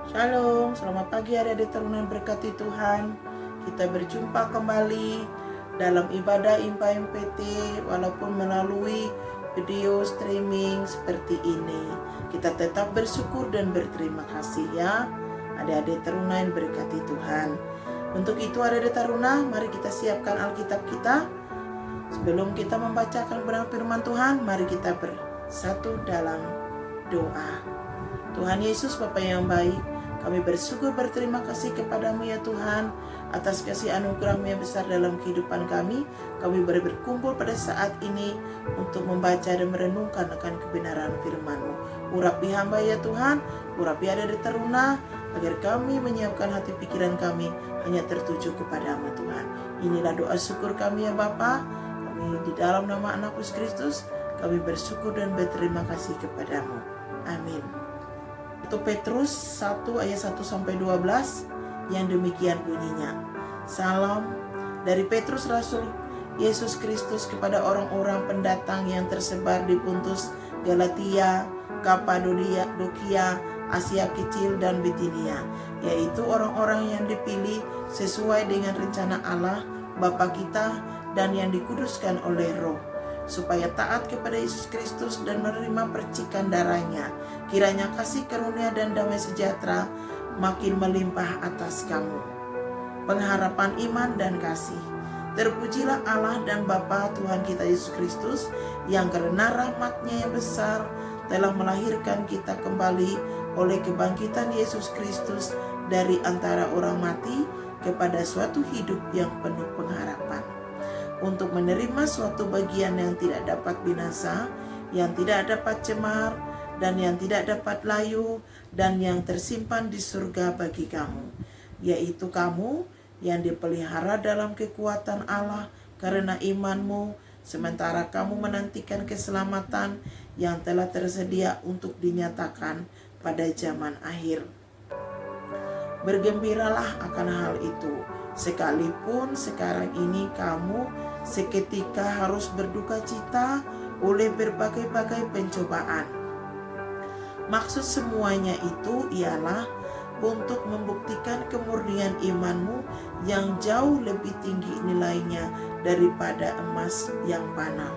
Shalom, selamat pagi adik-adik teruna berkati Tuhan. Kita berjumpa kembali dalam ibadah IMPA MPT walaupun melalui video streaming seperti ini. Kita tetap bersyukur dan berterima kasih ya adik-adik teruna yang berkati Tuhan. Untuk itu adik-adik teruna, mari kita siapkan Alkitab kita. Sebelum kita membacakan kebenaran firman Tuhan, mari kita bersatu dalam doa. Tuhan Yesus Bapa yang baik, kami bersyukur berterima kasih kepadamu ya Tuhan atas kasih anugerah-Mu yang besar dalam kehidupan kami. Kami boleh berkumpul pada saat ini untuk membaca dan merenungkan akan kebenaran firman-Mu. Urapi hamba ya Tuhan, urapi adik-adik teruna, agar kami menyiapkan hati pikiran kami hanya tertuju kepadamu Tuhan. Inilah doa syukur kami ya Bapa. Kami di dalam nama Anak Yesus Kristus, kami bersyukur dan berterima kasih kepadamu. Amin. 1 Petrus 1 ayat 1-12 yang demikian bunyinya. Salam dari Petrus Rasul Yesus Kristus kepada orang-orang pendatang yang tersebar di Pontus, Galatia, Kapadokia, Asia Kecil dan Bitinia, yaitu orang-orang yang dipilih sesuai dengan rencana Allah Bapa kita dan yang dikuduskan oleh Roh, supaya taat kepada Yesus Kristus dan menerima percikan darahnya. Kiranya kasih karunia dan damai sejahtera makin melimpah atas kamu. Pengharapan iman dan kasih. Terpujilah Allah dan Bapa Tuhan kita Yesus Kristus, yang karena rahmat-Nya yang besar telah melahirkan kita kembali oleh kebangkitan Yesus Kristus dari antara orang mati kepada suatu hidup yang penuh pengharapan, untuk menerima suatu bagian yang tidak dapat binasa, yang tidak dapat cemar, dan yang tidak dapat layu, dan yang tersimpan di surga bagi kamu, yaitu kamu yang dipelihara dalam kekuatan Allah karena imanmu, sementara kamu menantikan keselamatan yang telah tersedia untuk dinyatakan pada zaman akhir. Bergembiralah akan hal itu, sekalipun sekarang ini kamu seketika harus berduka cita oleh berbagai-bagai pencobaan. Maksud semuanya itu ialah untuk membuktikan kemurnian imanmu yang jauh lebih tinggi nilainya daripada emas yang panah,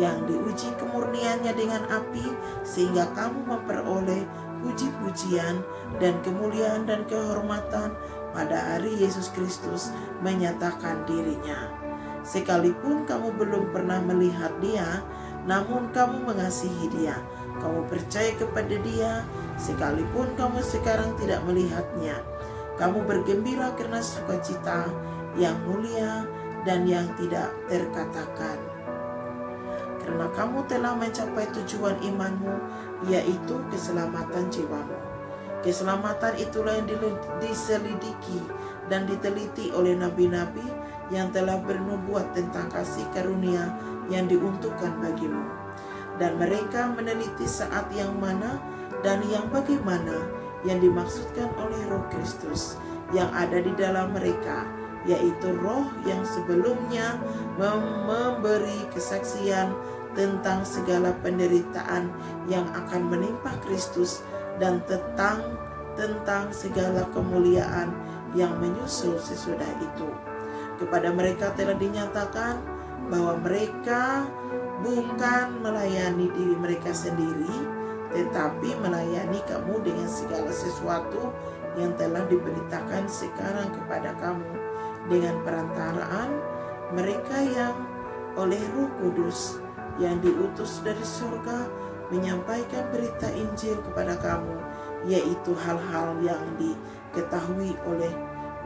yang diuji kemurniannya dengan api, sehingga kamu memperoleh puji-pujian dan kemuliaan dan kehormatan pada hari Yesus Kristus menyatakan dirinya. Sekalipun kamu belum pernah melihat Dia, namun kamu mengasihi Dia. Kamu percaya kepada Dia, sekalipun kamu sekarang tidak melihatnya. Kamu bergembira karena sukacita yang mulia dan yang tidak terkatakan, karena kamu telah mencapai tujuan imanmu, yaitu keselamatan jiwamu. Keselamatan itulah yang diselidiki dan diteliti oleh nabi-nabi yang telah bernubuat tentang kasih karunia yang diuntukkan bagimu. Dan mereka meneliti saat yang mana dan yang bagaimana yang dimaksudkan oleh Roh Kristus yang ada di dalam mereka, yaitu Roh yang sebelumnya memberi kesaksian tentang segala penderitaan yang akan menimpa Kristus dan tentang segala kemuliaan yang menyusul sesudah itu. Kepada mereka telah dinyatakan bahwa mereka bukan melayani diri mereka sendiri, tetapi melayani kamu dengan segala sesuatu yang telah diberitakan sekarang kepada kamu dengan perantaraan mereka yang oleh Roh Kudus yang diutus dari surga menyampaikan berita Injil kepada kamu, yaitu hal-hal yang diketahui oleh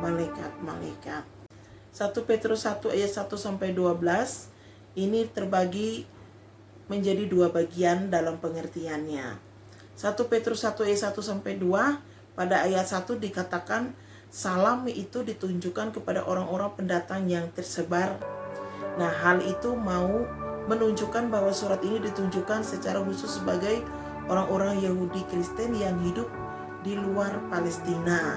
malaikat-malaikat. 1 Petrus 1 ayat 1-12 ini terbagi menjadi dua bagian dalam pengertiannya. 1 Petrus 1 ayat 1-2, pada ayat 1 dikatakan salam itu ditunjukkan kepada orang-orang pendatang yang tersebar. Nah, hal itu mau menunjukkan bahwa surat ini ditunjukkan secara khusus sebagai orang-orang Yahudi Kristen yang hidup di luar Palestina.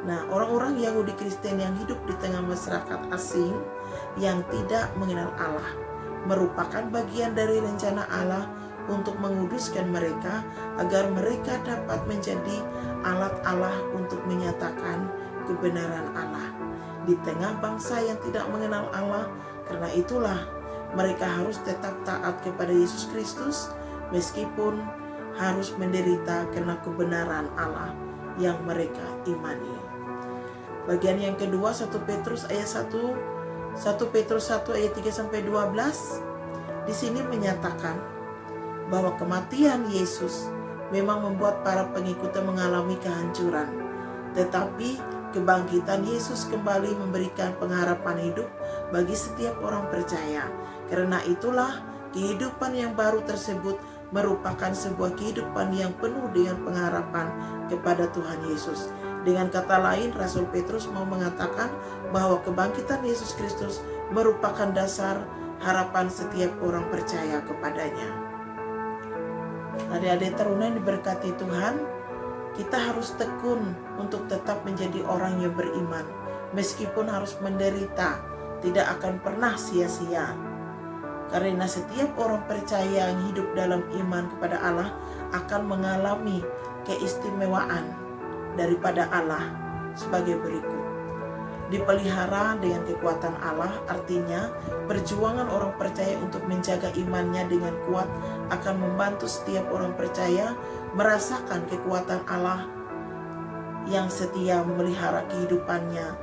Nah, orang-orang Yahudi Kristen yang hidup di tengah masyarakat asing yang tidak mengenal Allah merupakan bagian dari rencana Allah untuk menguduskan mereka agar mereka dapat menjadi alat Allah untuk menyatakan kebenaran Allah di tengah bangsa yang tidak mengenal Allah. Karena itulah mereka harus tetap taat kepada Yesus Kristus meskipun harus menderita karena kebenaran Allah yang mereka imani. Bagian yang kedua, 1 Petrus 1 ayat 3-12. Di sini menyatakan bahwa kematian Yesus memang membuat para pengikutnya mengalami kehancuran, tetapi kebangkitan Yesus kembali memberikan pengharapan hidup bagi setiap orang percaya. Karena itulah kehidupan yang baru tersebut merupakan sebuah kehidupan yang penuh dengan pengharapan kepada Tuhan Yesus. Dengan kata lain, Rasul Petrus mau mengatakan bahwa kebangkitan Yesus Kristus merupakan dasar harapan setiap orang percaya kepadanya. Adik-adik teruna yang diberkati Tuhan, kita harus tekun untuk tetap menjadi orang yang beriman. Meskipun harus menderita, tidak akan pernah sia-sia. Karena setiap orang percaya yang hidup dalam iman kepada Allah akan mengalami keistimewaan daripada Allah sebagai berikut. Dipelihara dengan kekuatan Allah, artinya perjuangan orang percaya untuk menjaga imannya dengan kuat akan membantu setiap orang percaya merasakan kekuatan Allah yang setia memelihara kehidupannya,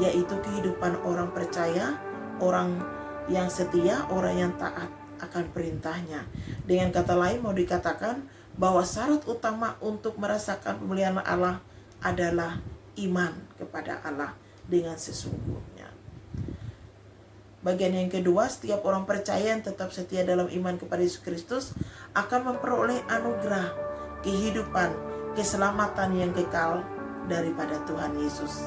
yaitu kehidupan orang percaya, orang yang setia, orang yang taat akan perintahnya. Dengan kata lain mau dikatakan bahwa syarat utama untuk merasakan pemeliharaan Allah adalah iman kepada Allah dengan sesungguhnya. Bagian yang kedua, setiap orang percaya yang tetap setia dalam iman kepada Yesus Kristus akan memperoleh anugerah kehidupan, keselamatan yang kekal daripada Tuhan Yesus.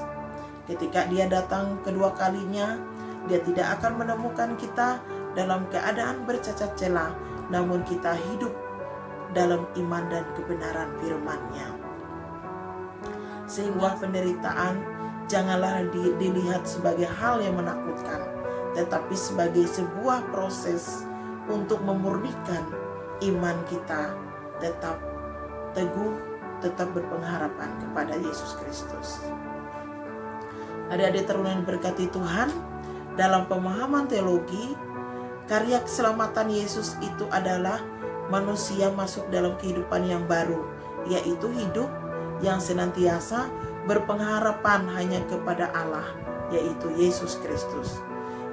Ketika Dia datang kedua kalinya, Dia tidak akan menemukan kita dalam keadaan bercacat celah, namun kita hidup dalam iman dan kebenaran firman-Nya. Sehingga penderitaan janganlah dilihat sebagai hal yang menakutkan, tetapi sebagai sebuah proses untuk memurnikan iman kita tetap teguh, tetap berpengharapan kepada Yesus Kristus. Adik-adik teruna yang berkati Tuhan, dalam pemahaman teologi, karya keselamatan Yesus itu adalah manusia masuk dalam kehidupan yang baru, yaitu hidup yang senantiasa berpengharapan hanya kepada Allah, yaitu Yesus Kristus.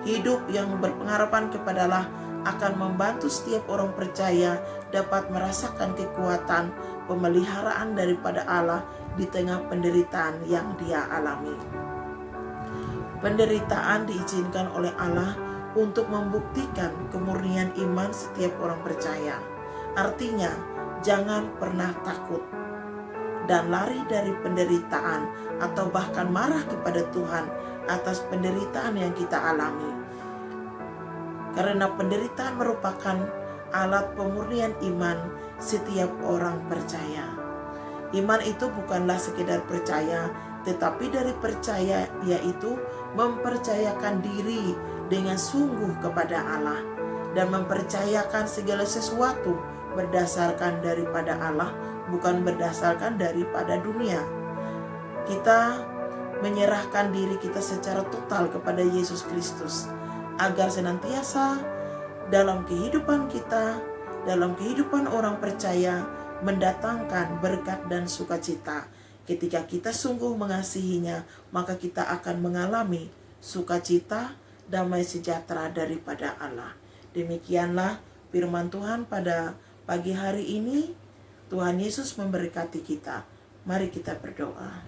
Hidup yang berpengharapan kepada Allah akan membantu setiap orang percaya dapat merasakan kekuatan pemeliharaan daripada Allah di tengah penderitaan yang dia alami. Penderitaan diizinkan oleh Allah untuk membuktikan kemurnian iman setiap orang percaya. Artinya, jangan pernah takut dan lari dari penderitaan atau bahkan marah kepada Tuhan atas penderitaan yang kita alami. Karena penderitaan merupakan alat pemurnian iman setiap orang percaya. Iman itu bukanlah sekedar percaya, tetapi dari percaya yaitu mempercayakan diri dengan sungguh kepada Allah dan mempercayakan segala sesuatu berdasarkan daripada Allah, bukan berdasarkan daripada dunia. Kita menyerahkan diri kita secara total kepada Yesus Kristus agar senantiasa dalam kehidupan kita, dalam kehidupan orang percaya mendatangkan berkat dan sukacita. Ketika kita sungguh mengasihinya, maka kita akan mengalami sukacita, damai sejahtera daripada Allah. Demikianlah firman Tuhan pada pagi hari ini. Tuhan Yesus memberkati kita. Mari kita berdoa.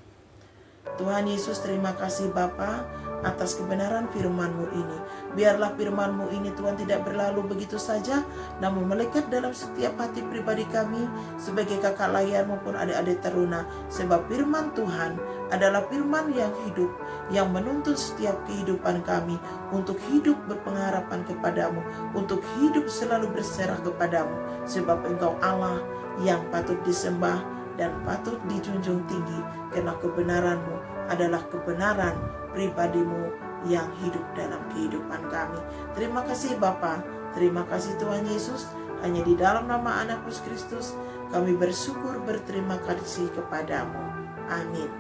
Tuhan Yesus, terima kasih Bapa atas kebenaran firman-Mu ini. Biarlah firman-Mu ini Tuhan tidak berlalu begitu saja, namun melekat dalam setiap hati pribadi kami sebagai kakak layar maupun adik-adik teruna. Sebab firman Tuhan adalah firman yang hidup, yang menuntun setiap kehidupan kami untuk hidup berpengharapan kepadamu, untuk hidup selalu berserah kepadamu. Sebab Engkau Allah yang patut disembah dan patut dijunjung tinggi, karena kebenaran-Mu adalah kebenaran pribadi-Mu yang hidup dalam kehidupan kami. Terima kasih Bapa, terima kasih Tuhan Yesus. Hanya di dalam nama Anak Yesus Kristus kami bersyukur berterima kasih kepadamu. Amin.